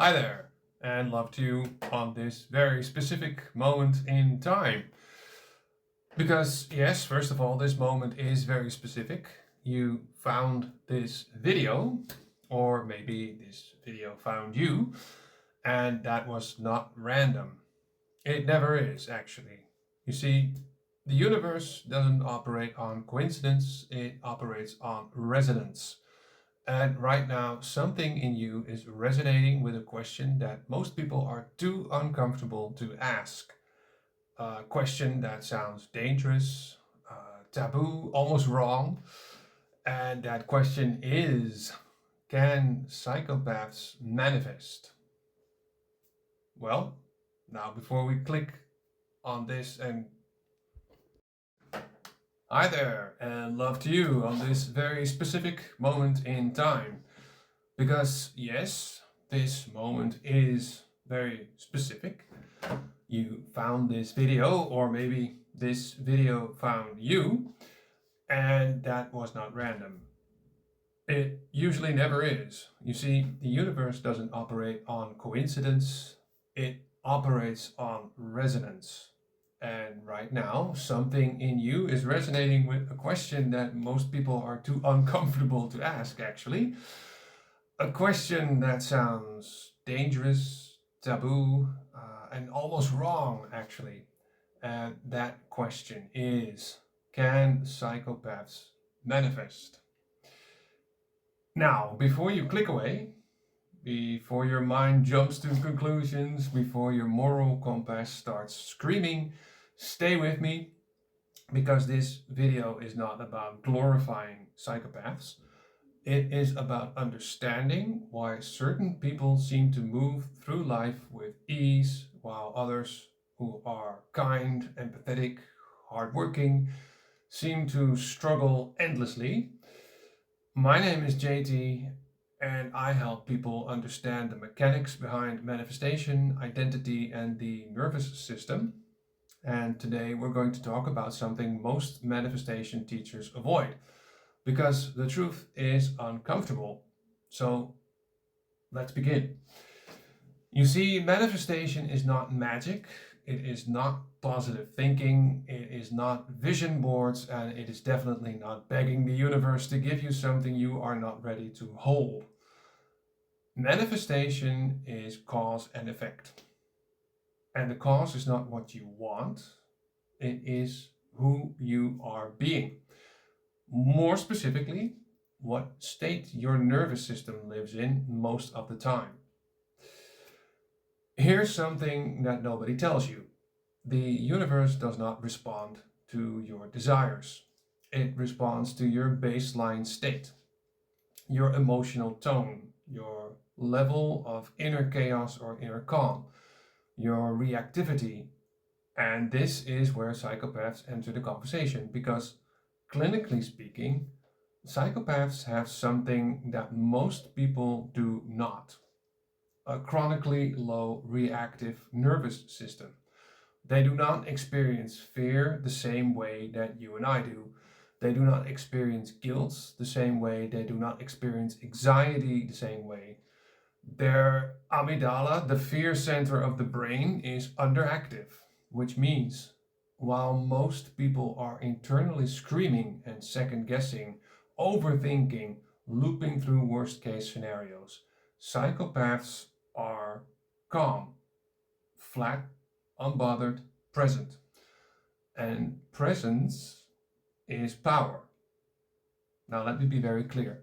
Hi there, and love to you on this very specific moment in time. Because, yes, first of all, this moment is very specific. You found this video, or maybe this video found you, and that was not random. It never is, actually. You see, the universe doesn't operate on coincidence, it operates on resonance. And right now, something in you is resonating with a question that most people are too uncomfortable to ask. A question that sounds dangerous, taboo, almost wrong. And that question is, can psychopaths manifest? Well, now before we click on this and hi there, and love to you on this very specific moment in time. Because, yes, this moment is very specific. You found this video, or maybe this video found you, and that was not random. It usually never is. You see, the universe doesn't operate on coincidence, it operates on resonance. And right now, something in you is resonating with a question that most people are too uncomfortable to ask, actually. A question that sounds dangerous, taboo, and almost wrong, actually. And that question is, can psychopaths manifest? Now, before you click away, before your mind jumps to conclusions, before your moral compass starts screaming, stay with me, because this video is not about glorifying psychopaths. It is about understanding why certain people seem to move through life with ease, while others who are kind, empathetic, hardworking, seem to struggle endlessly. My name is JT, and I help people understand the mechanics behind manifestation, identity, and the nervous system. And today we're going to talk about something most manifestation teachers avoid because the truth is uncomfortable. So let's begin. You see, manifestation is not magic, it is not positive thinking, it is not vision boards, and it is definitely not begging the universe to give you something you are not ready to hold. Manifestation is cause and effect. And the cause is not what you want, it is who you are being. More specifically, what state your nervous system lives in most of the time. Here's something that nobody tells you. The universe does not respond to your desires. It responds to your baseline state, your emotional tone, your level of inner chaos or inner calm, your reactivity. And this is where psychopaths enter the conversation because, clinically speaking, psychopaths have something that most people do not: a chronically low reactive nervous system. They do not experience fear the same way that you and I do. They do not experience guilt the same way. They do not experience anxiety the same way. Their amygdala, the fear center of the brain, is underactive, which means while most people are internally screaming and second guessing, overthinking, looping through worst case scenarios, psychopaths are calm, flat, unbothered, present. And presence is power. Now, let me be very clear.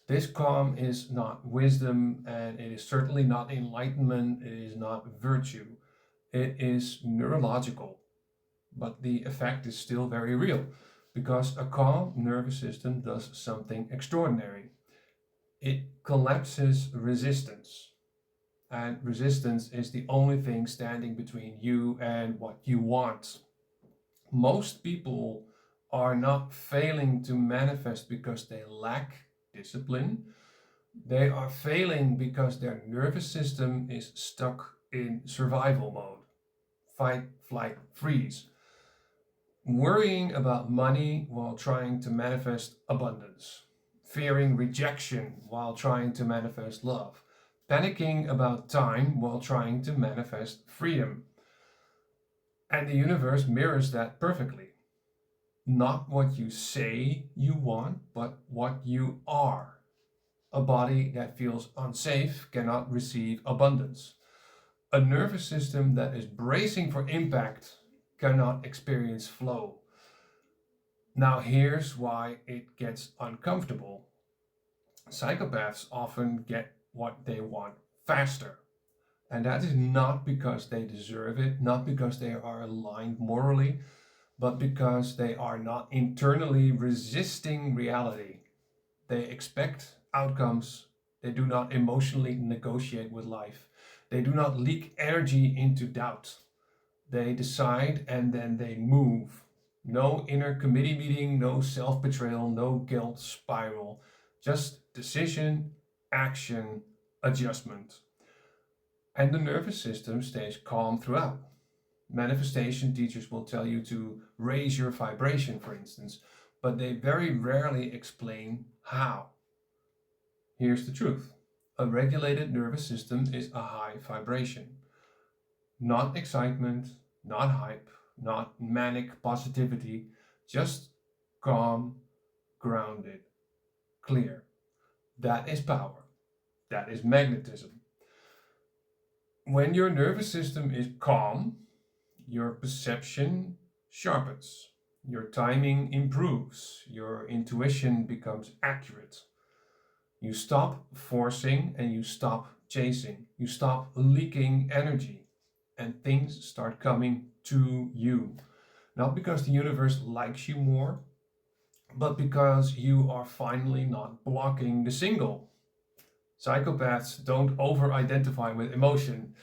This calm is not wisdom, and it is certainly not enlightenment, it is not virtue. It is neurological, but the effect is still very real because a calm nervous system does something extraordinary. It collapses resistance, and resistance is the only thing standing between you and what you want. Most people are not failing to manifest because they lack discipline. They are failing because their nervous system is stuck in survival mode: fight, flight, freeze. Worrying about money while trying to manifest abundance. Fearing rejection while trying to manifest love. panicking about time while trying to manifest freedom. And the universe mirrors that perfectly. Not what you say you want, but what you are. A body that feels unsafe cannot receive abundance. A nervous system that is bracing for impact cannot experience flow. Now, here's why it gets uncomfortable. Psychopaths often get what they want faster. And that is not because they deserve it, not because they are aligned morally, but because they are not internally resisting reality. They expect outcomes. They do not emotionally negotiate with life. They do not leak energy into doubt. They decide and then they move. No inner committee meeting, no self betrayal, no guilt spiral. Just decision, action, adjustment. And the nervous system stays calm throughout. Manifestation teachers will tell you to raise your vibration, for instance, but they very rarely explain how. Here's the truth: a regulated nervous system is a high vibration. Not excitement, not hype, not manic positivity, just calm, grounded, clear. That is power. That is magnetism. When your nervous system is calm, your perception sharpens, your timing improves, your intuition becomes accurate. You stop forcing and you stop chasing. You stop leaking energy, and things start coming to you. Not because the universe likes you more, but because you are finally not blocking the signal. Psychopaths don't over identify with emotion.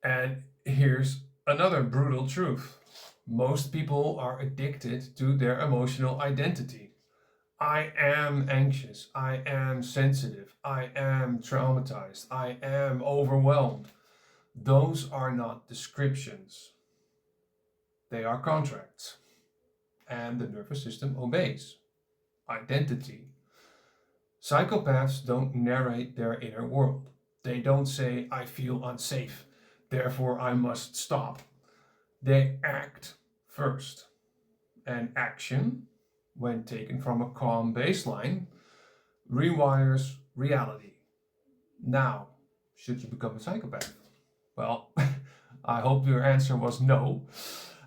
And here's another brutal truth: most people are addicted to their emotional identity. I am anxious. I am sensitive. I am traumatized. I am overwhelmed. Those are not descriptions, they are contracts. And the nervous system obeys. Identity. Psychopaths don't narrate their inner world. They don't say, I feel unsafe, therefore I must stop. They act first. And action, when taken from a calm baseline, rewires reality. Now, should you become a psychopath? Well, I hope your answer was no,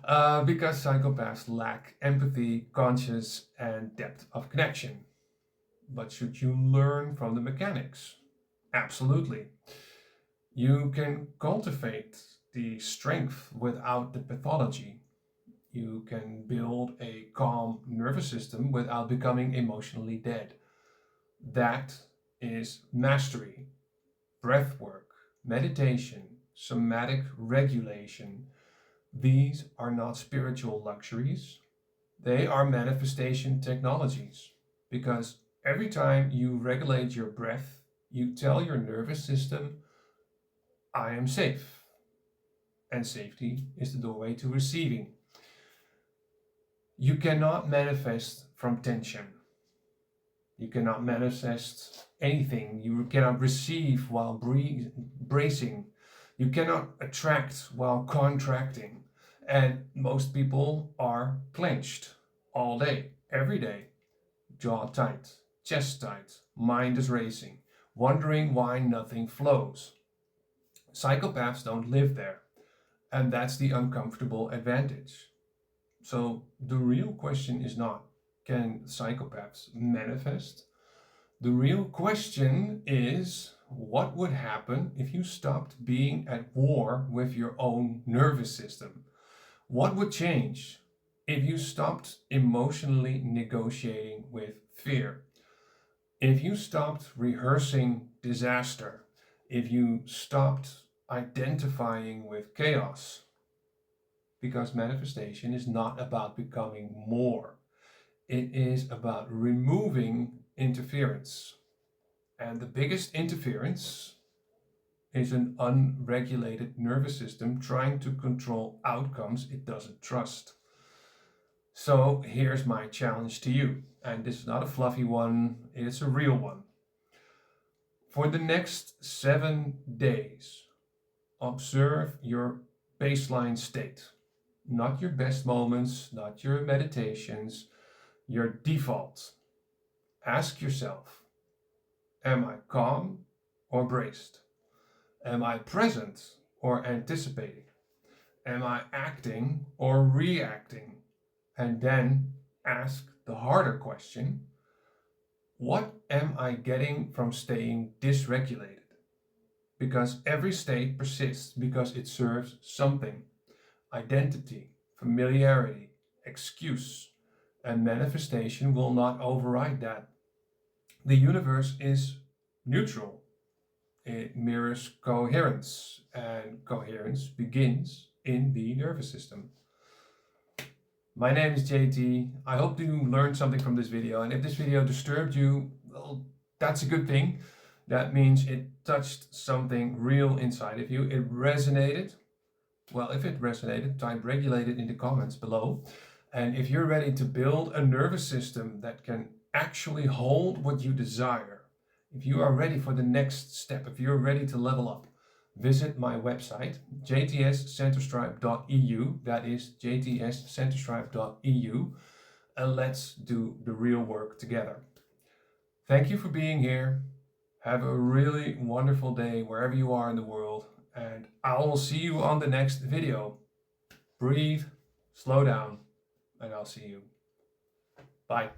because psychopaths lack empathy, conscience, and depth of connection. But should you learn from the mechanics? Absolutely. You can cultivate the strength without the pathology. You can build a calm nervous system without becoming emotionally dead. That is mastery. Breath work, meditation, somatic regulation. These are not spiritual luxuries, they are manifestation technologies. Because every time you regulate your breath, you tell your nervous system, I am safe. And safety is the doorway to receiving. You cannot manifest from tension. You cannot manifest anything. You cannot receive while bracing. You cannot attract while contracting. And most people are clenched all day, every day. Jaw tight, chest tight, mind is racing, wondering why nothing flows. Psychopaths don't live there, and that's the uncomfortable advantage. So the real question is not, can psychopaths manifest? The real question is, what would happen if you stopped being at war with your own nervous system? What would change if you stopped emotionally negotiating with fear? If you stopped rehearsing disaster? If you stopped identifying with chaos? Because manifestation is not about becoming more, it is about removing interference. And the biggest interference is an unregulated nervous system trying to control outcomes it doesn't trust. So here's my challenge to you. And this is not a fluffy one, it's a real one. For the next 7 days, observe your baseline state. Not your best moments, not your meditations, your default. Ask yourself, am I calm or braced? Am I present or anticipating? Am I acting or reacting? And then ask the harder question, what am I getting from staying dysregulated? Because every state persists because it serves something. Identity, familiarity, excuse, and manifestation will not override that. The universe is neutral. It mirrors coherence, and coherence begins in the nervous system. My name is JT. I hope you learned something from this video, and if this video disturbed you, well, that's a good thing. That means it touched something real inside of you. It resonated. Well, if it resonated, type regulated in the comments below. And if you're ready to build a nervous system that can actually hold what you desire, if you are ready for the next step, if you're ready to level up, visit my website, jts-coaching.eu. That is jts-coaching.eu. And let's do the real work together. Thank you for being here. Have a really wonderful day wherever you are in the world. And I will see you on the next video. Breathe, slow down, and I'll see you. Bye.